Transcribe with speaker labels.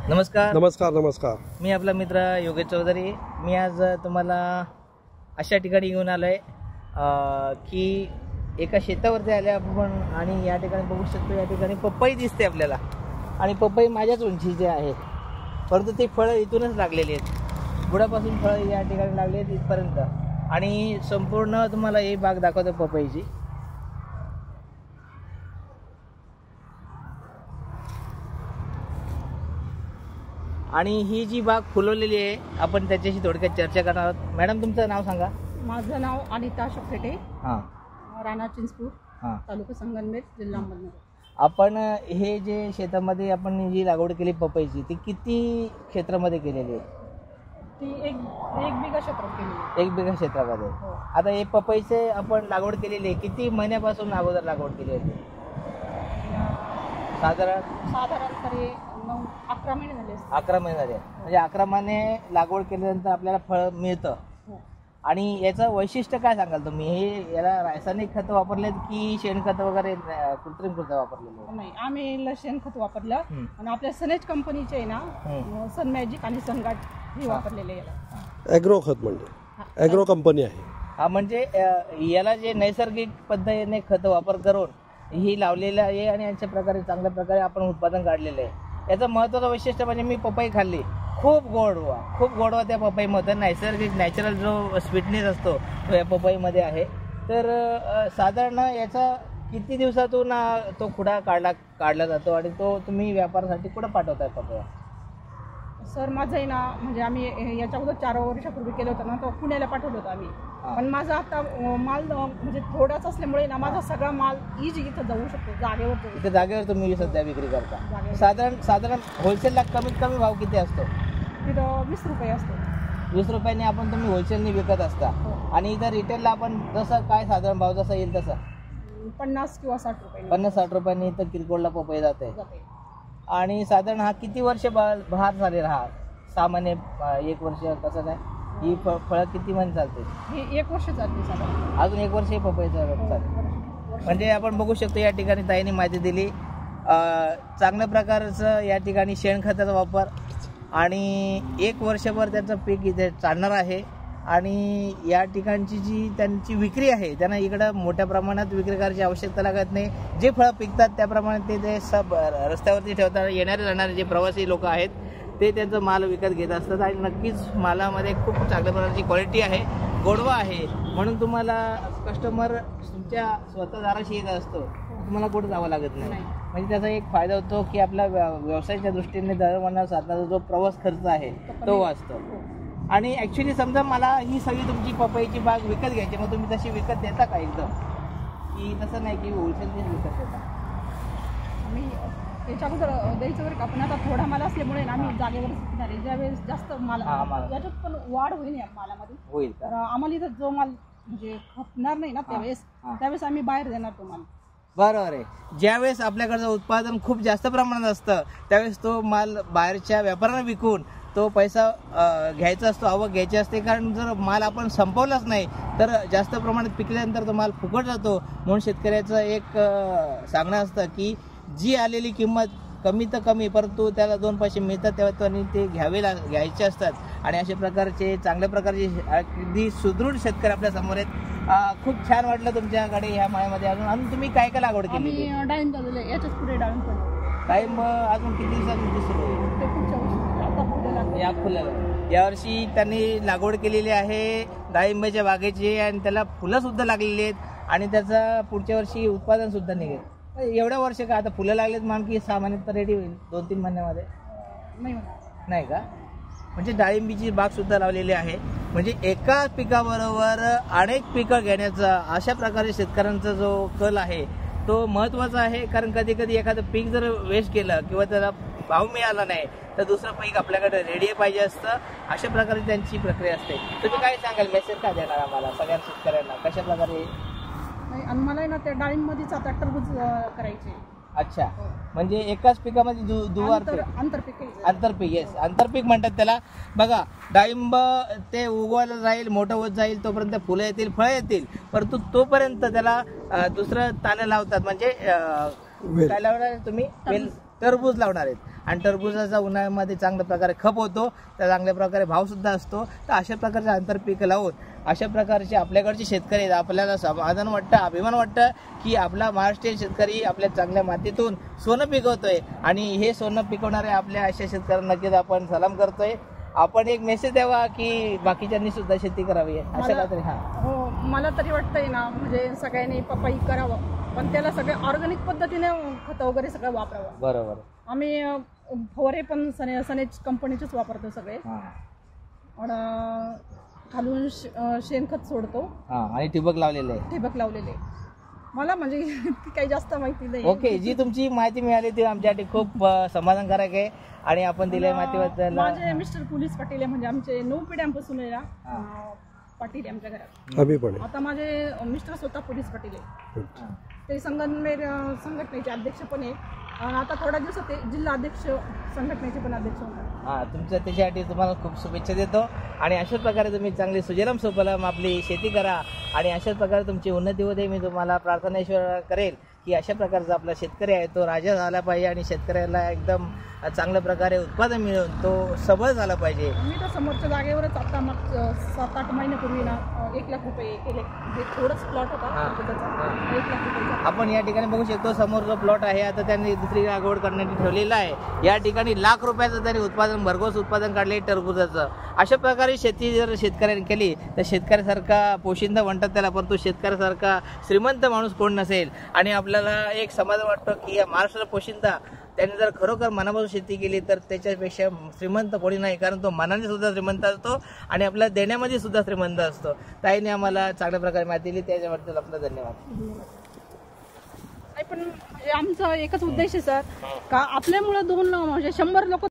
Speaker 1: नमस्कार
Speaker 2: नमस्कार नमस्कार.
Speaker 1: मी आपला मित्र योगेश चौधरी. मी आज तुम्हाला अशा ठिकाणी घेऊन आलोय की एका शेतावरती आले आपण आणि या ठिकाणी बघू शकतो, या ठिकाणी पपई दिसते आपल्याला आणि पपई माझ्याच उंचीचे आहे, परंतु ते फळं इथूनच लागलेली आहेत. बुडापासून फळं या ठिकाणी लागले आहेत इथपर्यंत आणि संपूर्ण तुम्हाला ही बाग दाखवतो पपईची. आणि ही जी बाग फुलवलेली आहे आपण त्याच्याशी थोडक्यात चर्चा करणार आहोत. मॅडम तुमचं नाव सांगा.
Speaker 3: माझं नाव अनिता शफेटे,
Speaker 1: हां,
Speaker 3: राणा चिंचपूर,
Speaker 1: हां.
Speaker 3: तालुका संगमनेर, जिल्हा अहमदनगर.
Speaker 1: आपण हे जे शेतामध्ये आपण जी लागवड केली पपईची ती किती क्षेत्रामध्ये केलेली आहे?
Speaker 3: ती एक बिघा क्षेत्रात केलेली आहे.
Speaker 1: 1 बिघा क्षेत्रामध्ये.
Speaker 3: हो.
Speaker 1: आता हे पपईचे आपण लागवड केलेली आहे, किती महिन्यापासून अगोदर लागवड केली होती?
Speaker 3: साधारण तरी 11 महिने झाले असतील.
Speaker 1: 11 महिने झाले. म्हणजे 11 महिने लागवड केल्यानंतर आपल्याला फळ मिळतं.
Speaker 3: हो.
Speaker 1: आणि याचं वैशिष्ट्य काय सांगाल तुम्ही? हे याला रासायनिक खतं वापरलेत की शेणखत वगैरे कृत्रिम खतं वापरलेले?
Speaker 3: नाही, आम्ही शेणखत वापरलं आणि आपल्या सनेज कंपनीचे आहे ना, सन मॅजिक आणि सनगार्ड हे वापरलेले याला.
Speaker 2: ॲग्रो खत म्हणजे ॲग्रो कंपनी आहे.
Speaker 1: हा, म्हणजे याला जे नैसर्गिक पद्धतीने खत वापर करून ही लावलेलं आहे आणि अशा प्रकारे चांगल्या प्रकारे आपण उत्पादन काढलेलं आहे. याचं महत्त्वाचं वैशिष्ट्य म्हणजे मी पपई खाल्ली, खूप गोडवा त्या पपईमध्ये, नॅचरल जो स्वीटनेस असतो तो या पपईमध्ये आहे. तर साधारण याचा किती दिवसातून तो खुडा काढला जातो आणि तो तुम्ही व्यापारासाठी कुठं पाठवताय पपया?
Speaker 3: सर माझं आहे ना, म्हणजे आम्ही याच्या अगोदर 4 वर्षापूर्वी केलं होतं ना, तो पुण्याला पाठवलं होतं आम्ही. पण माझा आता माल म्हणजे थोडाच असल्यामुळे ना माझा सगळा माल इथं जाऊ शकतो, जागेवर
Speaker 1: तुम्ही सध्या विक्री करता. साधारण होलसेलला कमीत कमी भाव किती असतो?
Speaker 3: तिथं 20 रुपये असतो.
Speaker 1: 20 रुपयांनी आपण तुम्ही होलसेलने विकत असता.
Speaker 3: हो.
Speaker 1: आणि इथं रिटेलला आपण जसं काय साधारण भाव जसा येईल तसं
Speaker 3: 50 किंवा 60 रुपये,
Speaker 1: 50-60 रुपयांनी इथं किरकोळला पपई जाते. आणि साधारण हा किती वर्ष बहार झाले राहा? 6 महिने, 1 वर्ष, कसं काय? ही फळं किती महिने चालते?
Speaker 3: ही 1 वर्ष चालते साधारण.
Speaker 1: अजून 1 वर्ष हे पपईचं चालते. म्हणजे आपण बघू शकतो या ठिकाणी ताईने माहिती दिली. चांगल्या प्रकारचं या ठिकाणी शेणखताचा वापर आणि 1 वर्षभर त्याचं पीक इथे चालणार आहे. आणि या ठिकाणची जी त्यांची विक्री आहे, त्यांना इकडं मोठ्या प्रमाणात विक्री करायची आवश्यकता लागत नाही. जे फळं पिकतात त्याप्रमाणे ते सब रस्त्यावरती ठेवतात. येणारे जाणारे जे प्रवासी लोक आहेत ते त्यांचं माल विकत घेत असतात आणि नक्कीच मालामध्ये खूप चांगल्या प्रकारची क्वालिटी आहे, गोडवा आहे. म्हणून तुम्हाला कस्टमर तुमच्या स्वतः दाराशी येत असतो, तुम्हाला कुठं जावं लागत नाही. म्हणजे त्याचा एक फायदा होतो की आपल्या व्यवसायाच्या दृष्टीने दरमहा साधनाचा जो प्रवास खर्च आहे तो वाचतो. आणि ॲक्च्युली समजा मला ही सगळी तुमची पपईची बाग विकत घ्यायची, मग तुम्ही तशी विकत देता का एकदम, की तसं नाही की होलसेलचीच विकत देता?
Speaker 3: आम्ही त्याच्या अगोदर द्यायचं बरं का, पण आता थोडा माल असल्यामुळे आम्ही जागेवर झाले. ज्यावेळेस जास्त माल याच्यात पण वाढ होईल या मालामध्ये
Speaker 1: होईल,
Speaker 3: तर आम्हाला इथं जो माल म्हणजे खपणार नाही ना त्यावेळेस आम्ही बाहेर देणार तो माल.
Speaker 1: बरोबर आहे. ज्यावेळेस आपल्याकडचं उत्पादन खूप जास्त प्रमाणात असतं त्यावेळेस तो माल बाहेरच्या व्यापाऱ्यांना विकून तो पैसा घ्यायचा असतो, आवक घ्यायची असते. कारण जर माल आपण संपवलाच नाही तर जास्त प्रमाणात पिकल्यानंतर तो माल फुकट जातो. म्हणून शेतकऱ्याचं एक सांगणं असतं की जी आलेली किंमत कमी तर कमी, परंतु त्याला 2 पैसे मिळतात तेव्हा त्यांनी ते घ्यायचे असतात. आणि अशा प्रकारचे चांगल्या प्रकारचे अगदी सुदृढ शेतकरी आपल्या समोर आहेत. खूप छान वाटलं तुमच्याकडे ह्या माळ्यामध्ये. अजून तुम्ही काय काय लागवड केली?
Speaker 3: आम्ही डाळिंब झालेलं आहे, याच्याच पुढे डाळिंब पण.
Speaker 1: डाळिंब अजून किती दिवसांनी सुरू होईल? या फुलाला यावर्षी त्यांनी लागवड केलेली आहे डाळिंबाच्या बागेची आणि त्याला फुलं सुद्धा लागलेली आहेत आणि त्याचं पुढच्या वर्षी उत्पादन सुद्धा निघेल. एवढ्या वर्ष का आता फुलं लागलेत मान की 6 महिन्यात तर रेडी होईल? 2-3 महिन्यामध्ये नाही का? म्हणजे डाळिंबीची बाग सुद्धा लावलेली आहे. म्हणजे एका पिकाबरोबर अनेक पिकं घेण्याचा अशा प्रकारे शेतकऱ्यांचा जो कल आहे तो महत्त्वाचा आहे. कारण कधी कधी एखादं पीक जर वेस्ट केलं किंवा त्याला भाव मिळाला नाही तर दुसरं पीक आपल्याकडे रेडी पाहिजे असतं. अशा प्रकारे त्यांची प्रक्रिया असते. तुम्ही काय सांगाल, मेसेज काय देणार आम्हाला सगळ्या शेतकऱ्यांना कशा प्रकारे?
Speaker 3: आणि मला ना त्या डाळिंबमध्येच आता टरबूज करायचे.
Speaker 1: अच्छा, म्हणजे एकाच पिकामध्ये आंतरपीक. येस, आंतरपीक म्हणतात त्याला. बघा, डाळिंब ते उगवायला जाईल, मोठं होत जाईल, तोपर्यंत फुलं येतील, फळं येतील, परंतु तोपर्यंत त्याला दुसरं ताने लावतात. म्हणजे काय लावणार तुम्ही? टरबूज लावणार आहेत आणि टरबुजाचा उन्हाळ्यामध्ये चांगल्या प्रकारे खप होतो, त्या चांगल्या प्रकारे भाव सुद्धा असतो. तर अशा प्रकारचे आंतरपीक लावून अशा प्रकारचे आपल्याकडचे शेतकरी आहेत. आपल्याला समाधान वाटतं, अभिमान वाटतं की आपला महाराष्ट्रीयन शेतकरी आपल्या चांगल्या मातीतून सोनं पिकवतोय आणि हे सोनं पिकवणारे आपल्या अशा शेतकऱ्यांना नक्कीच आपण सलाम करतोय. आपण एक मेसेज द्यावा की बाकीच्यांनी सुद्धा शेती करावी अशा काहीतरी.
Speaker 3: हो, मला तरी वाटतंय ना, म्हणजे सगळ्यांनी पपई करावं, पण त्याला सगळं ऑर्गॅनिक पद्धतीने खतं वगैरे सगळं वापरावं.
Speaker 1: बरोबर.
Speaker 3: आम्ही फवारे पण सनेज कंपनीचेच वापरतो सगळे. खालून शेणखत सोडतो
Speaker 1: आणि ठिबक
Speaker 3: लावलेले. मला म्हणजे काही जास्त माहिती नाही.
Speaker 1: ओके, जी तुमची माहिती मिळाली ती आमच्यासाठी खूप समाधानकारक आहे आणि आपण दिलेल्या माहितीबद्दल.
Speaker 3: माझे मिस्टर पोलीस पाटील आहे, म्हणजे आमचे 9 पिढ्यांपासून आहे ना पाटील आहे आमच्या घरात.
Speaker 2: आम्ही पण.
Speaker 3: आता माझे मिस्टर स्वतः पोलीस पाटील आहे. ते संघटनेचे अध्यक्ष पण आहे आणि आता थोड्या दिवसात ते जिल्हा अध्यक्ष संघटनेचे पण अध्यक्ष होणार.
Speaker 1: तुमच्या त्याच्यासाठी तुम्हाला खूप शुभेच्छा देतो आणि अशाच प्रकारे तुम्ही चांगली सुजलाम सुफलाम आपली शेती करा आणि अशाच प्रकारे तुमची उन्नती होते. मी तुम्हाला प्रार्थना ईश्वर करेल की अशा प्रकारचा आपला शेतकरी आहे तो राजा झाला पाहिजे आणि शेतकऱ्याला एकदम चांगल्या प्रकारे उत्पादन मिळून तो सबळ झाला पाहिजे.
Speaker 3: मी तर समोरच्या जागेवरच आता मग 7-8 महिन्यापूर्वी ना 1 लाख रुपये केले. थोडंच प्लॉट होता, 1 लाख रुपये.
Speaker 1: आपण या ठिकाणी बघू शकतो समोर जो प्लॉट आहे आता त्यांनी दुसरी लागवड करण्यासाठी ठेवलेला आहे. या ठिकाणी लाख रुपयाचं त्यांनी उत्पादन, भरघोस उत्पादन काढले टरबुजाचं. अशा प्रकारे शेती जर शेतकऱ्यांनी केली तर शेतकऱ्यासारखा पोशिंदा म्हणतात त्याला, परंतु शेतकऱ्यासारखा श्रीमंत माणूस कोण नसेल. आणि आपल्याला एक समाधान वाटतं की या महाराष्ट्राला पोशिंदा त्यांनी जर खरोखर मनापासून शेती केली तर त्याच्यापेक्षा श्रीमंत कोणी नाही, कारण तो मनाने सुद्धा श्रीमंत असतो आणि आपल्याला देण्यामध्ये सुद्धा श्रीमंत असतो. ताईने आम्हाला चांगल्या प्रकारे माहिती दिली त्याच्याबद्दल आपला धन्यवाद.
Speaker 3: पण आमचा एकच उद्देश आहे सर, का आपल्यामुळे 2 म्हणजे 100 लोक